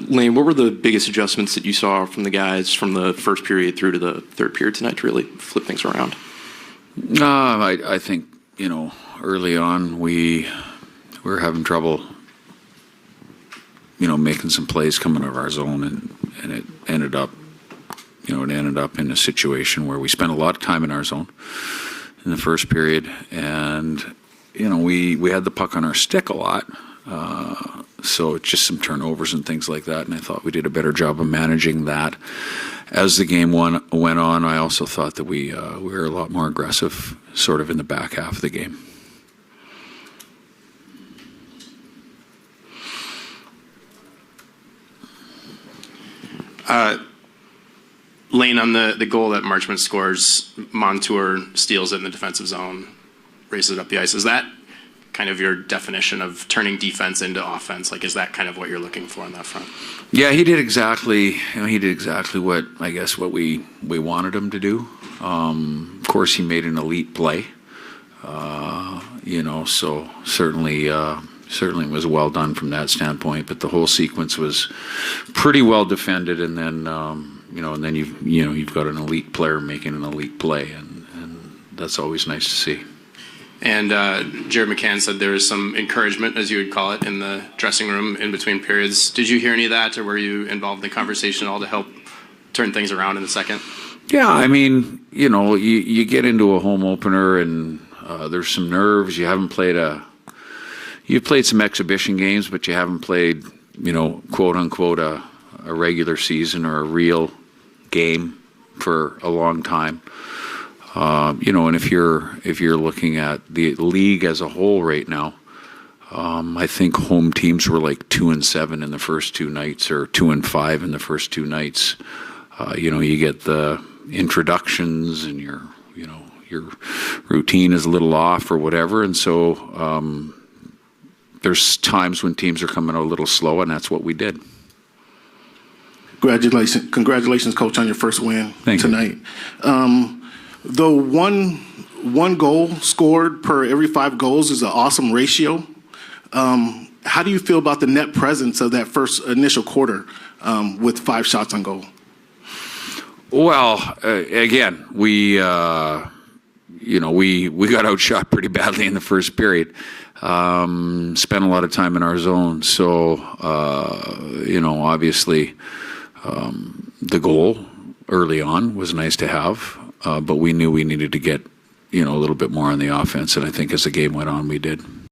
Lane, what were the biggest adjustments that you saw from the guys from the first period through to the third period tonight to really flip things around? I think, early on we were having trouble, making some plays coming out of our zone, and it ended up, in a situation where we spent a lot of time in our zone in the first period, and we had the puck on our stick a lot, so it's just some turnovers and things like that, and I thought we did a better job of managing that. As the game went on, I also thought that we were a lot more aggressive sort of in the back half of the game. Lane, on the goal that Marchment scores, Montour steals it in the defensive zone, races it up the ice. Is that kind of your definition of turning defense into offense? Like, is that kind of what you're looking for on that front? Yeah, he did exactly. He did exactly what we wanted him to do. Of course, he made an elite play. So certainly was well done from that standpoint. But the whole sequence was pretty well defended, and then and then you've got an elite player making an elite play, and that's always nice to see. And Jared McCann said there was some encouragement, as you would call it, in the dressing room in between periods. Did you hear any of that, or were you involved in the conversation at all to help turn things around in the second? Yeah, I mean, you get into a home opener, and there's some nerves. You've played some exhibition games, but you haven't played, quote unquote, a regular season or a real game for a long time. And if you're looking at the league as a whole right now, I think home teams were like 2-7 in the first two nights, or 2-5 in the first two nights. You get the introductions, and your routine is a little off or whatever, and so there's times when teams are coming out a little slow, and that's what we did. Congratulations, Coach, on your first win tonight. The one goal scored per every 5 goals is an awesome ratio. How do you feel about the net presence of that first initial quarter with 5 shots on goal? Well, again, we got outshot pretty badly in the first period. Spent a lot of time in our zone, so obviously the goal early on was nice to have. But we knew we needed to get, a little bit more on the offense, and I think as the game went on, we did.